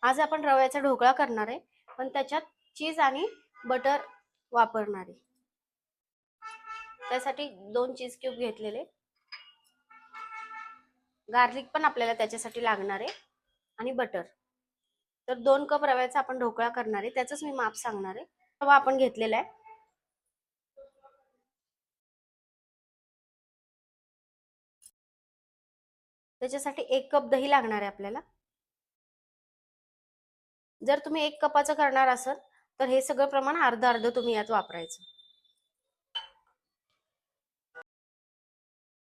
आज आपण रव्याचा ढोकळा करणार आहे, पण त्याच्यात चीज आणि बटर वापरणार आहे. त्यासाठी 2 चीज क्यूब घेतलेले, गार्लिक पण आपल्याला त्याच्यासाठी लागणार आहे आणि बटर. तर 2 कप रव्याचा आपण ढोकळा करणार आहे, त्याचंच मी माप सांगणार आहे. रवा आपण घेतलेला आहे. त्याच्यासाठी 1 कप दही लागणार आहे आपल्याला. जर तुम्ही 1 कपाचं करणार असाल तर हे सगळं प्रमाण अर्ध अर्ध तुम्ही यात वापरायचं.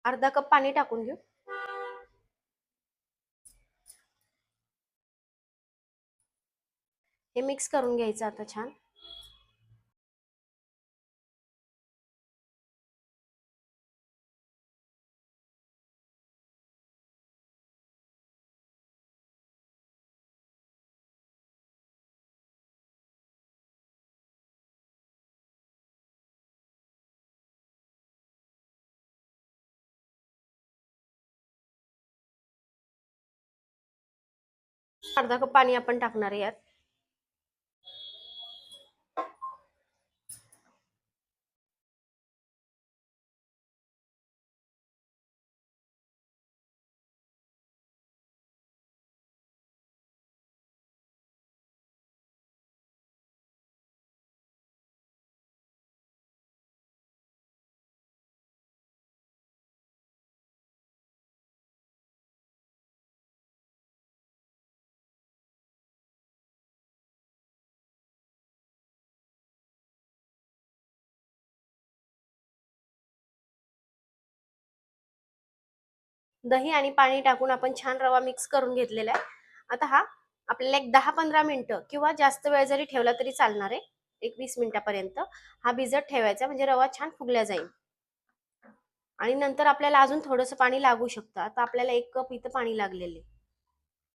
अर्धा कप पाणी टाकून घेऊ. हे मिक्स करून घ्यायचं आता छान. अर्धा कप पाणी आपण टाकणार आहे यात. दही आणि पाणी टाकून आपण छान रवा मिक्स करून घेतलेला आहे. आता हा आपल्याला एक 10-15 मिनिटं किंवा जास्त वेळ जरी ठेवला तरी चालणार आहे. एक 20 मिनिटापर्यंत हा भिजत ठेवायचा, म्हणजे रवा छान फुगला जाईल. आणि नंतर आपल्याला अजून थोडंसं पाणी लागू शकतं. आता आपल्याला 1 कप इथं पाणी लागलेले.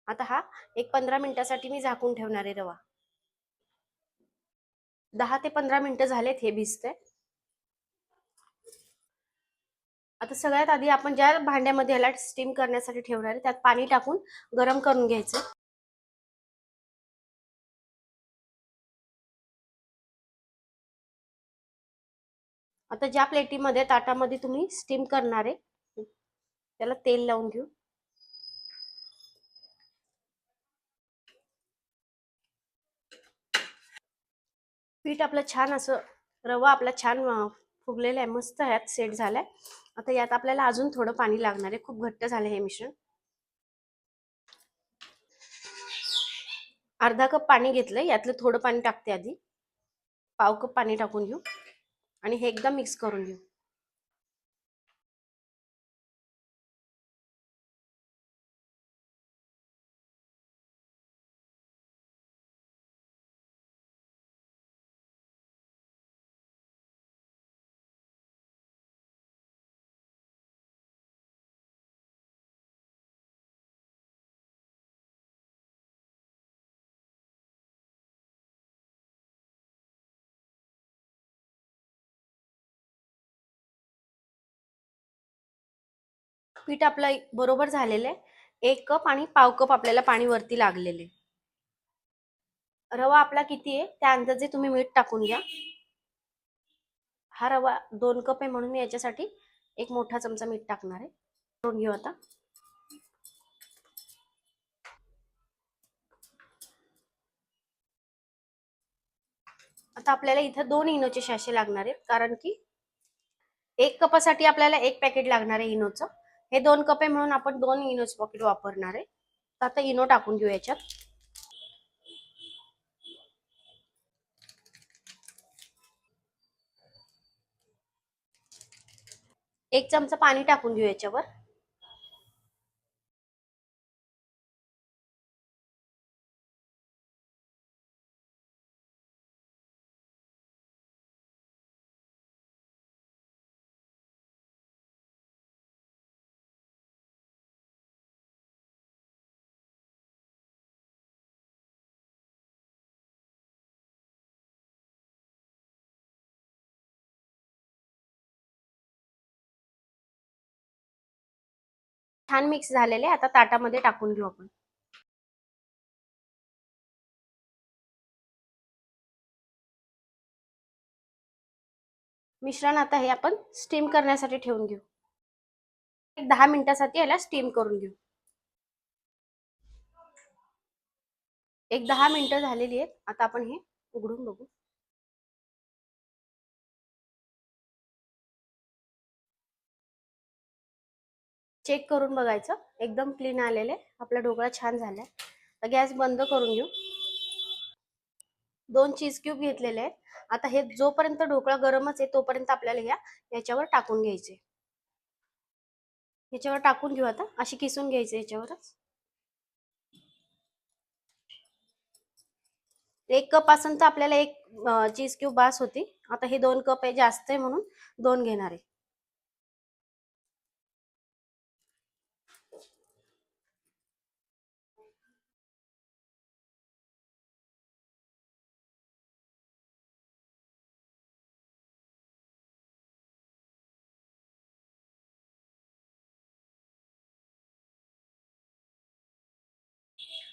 आता हा एक 15 मिनिटासाठी मी झाकून ठेवणार आहे रवा. 10 ते 15 मिनिटं झालेत हे भिजतंय. आता सगळ्यात आधी आपण ज्या भांड्यामध्ये ह्याला स्टीम करण्यासाठी ठेवणार आहे त्यात पाणी टाकून गरम करून घ्यायचं. आता ज्या प्लेटीमध्ये ताटामध्ये तुम्ही स्टीम करणार आहे त्याला तेल लावून घेऊ. पीठ आपलं छान असं, रवा आपला छान फुगलेला आहे, मस्त ह्यात सेट झालाय. आता यात आपल्याला अजून थोडं पाणी लागणार आहे, खूप घट्ट झालं हे मिश्रण. अर्धा कप पाणी घेतलंय, यातलं थोडं पाणी टाकते आधी. पाव कप पाणी टाकून घेऊ आणि हे एकदम मिक्स करून घेऊ. पीठ आपलं बरोबर झालेलं आहे. 1 कप आणि पाव कप आपल्याला पाणी वरती लागलेले. रवा आपला किती आहे त्या अंदाजे तुम्ही मीठ टाकून घ्या. हा रवा 2 कप आहे म्हणून मी याच्यासाठी एक मोठा चमचा मीठ टाकणार आहे. करून घेऊ आता. आता आपल्याला इथं 2 इनोचे सॅशे लागणार आहेत, कारण की 1 कपासाठी आपल्याला 1 पॅकेट लागणार आहे इनोचं. हे 2 कप आहे म्हणून आपण 2 इनोचे पॅकेट वापरणार आहे. आता इनो टाकून घेऊ याच्यात. एक चमचा पाणी टाकून घेऊ याच्यावर. छान मिक्स झालेले, आता ताटामध्ये टाकून घेऊ आपण. मिश्रण आता हे आपण स्टीम करण्यासाठी ठेवून घेऊ. एक 10 मिनिटासाठी याला स्टीम करून घेऊ. एक 10 मिनिटं झालेली आहेत. आता आपण हे उघडून बघू. चेक करून बघायचं, एकदम क्लीन आलेले. आपला ढोकळा छान झालाय. तर गॅस बंद करून घेऊ. 2 चीज क्यूब घेतलेले आहेत. आता हे जोपर्यंत ढोकळा गरमच आहे तोपर्यंत आपल्याला याच्यावर टाकून घ्यायचे. याच्यावर टाकून घेऊ. आता अशी किसून घ्यायचे याच्यावरच. 1 कप असेल तर आपल्याला 1 चीज क्यूब बास होती. आता हे 2 कप आहे, जास्त आहे म्हणून 2 घेणार आहे.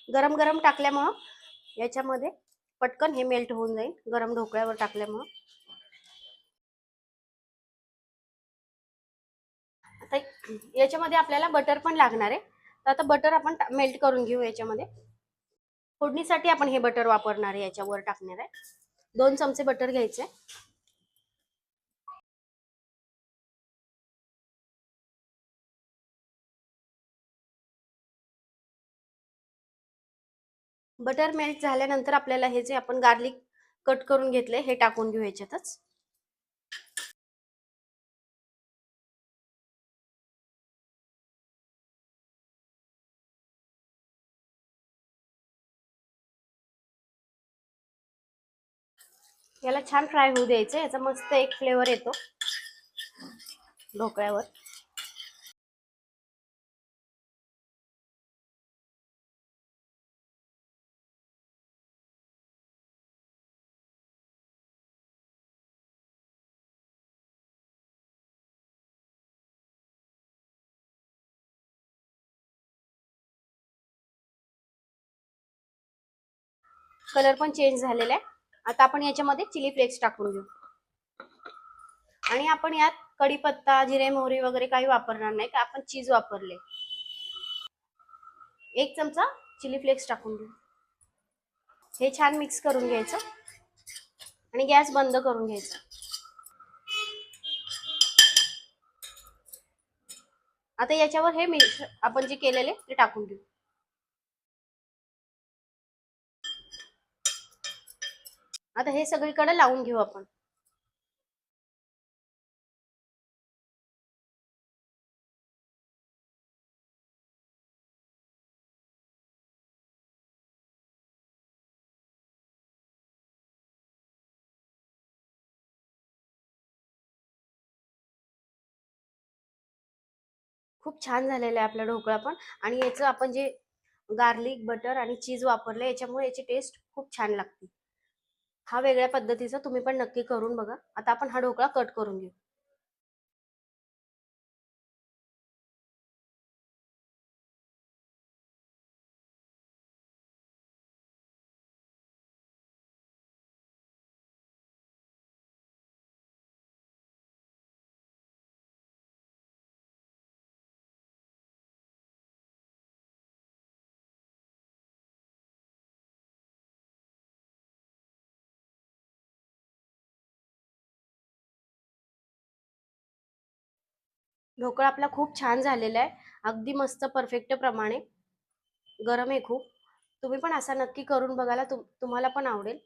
गरम गरम टाकल्यामुळं याच्यामध्ये पटकन हे मेल्ट होऊन जाईल, गरम ढोकळ्यावर टाकल्यामुळं. आता याच्यामध्ये आपल्याला बटर पण लागणार आहे. तर आता बटर आपण मेल्ट करून घेऊ याच्यामध्ये. फोडणीसाठी आपण हे बटर वापरणार आहे, याच्यावर टाकणार आहे. 2 चमचे बटर घ्यायचे. बटर मेल्ट झाल्यानंतर आपल्याला हे जे आपण गार्लिक कट करून घेतले हे टाकून घेऊ याच्यातच. याला छान फ्राय होऊ द्यायचं. याचा मस्त एक फ्लेवर येतो ढोकळ्यावर. कलर पण चेंज झालेला आहे. आता आपण याच्यामध्ये चिली फ्लेक्स टाकून घेऊ. आणि आपण यात कढीपत्ता, जिरे मोहरी वगैरे काही वापरणार नाही, का आपण चीज वापरले. 1 चमचा चिली फ्लेक्स टाकून घेऊ. हे छान मिक्स करून घ्यायचं आणि गॅस बंद करून घ्यायचा. आता याच्यावर हे आपण जे केलेले ते टाकून घेऊ. आता हे सगळीकडे लावून घेऊ आपण. खूप छान झालेला आहे आपला ढोकळा पण. आणि याचं आपण जे गार्लिक, बटर आणि चीज वापरले याच्यामुळे याची टेस्ट खूप छान लागते. हा वेगळ्या पद्धतीचा तुम्ही पण नक्की करून बघा. आता आपण हा ढोकळा कट करून घेऊ. ढोकळा आपला खूप छान झालेला आहे, अगदी मस्त परफेक्ट प्रमाणे. गरम आहे खूप. तुम्ही पण असा नक्की करून बघायला तुम्हाला पण आवडेल.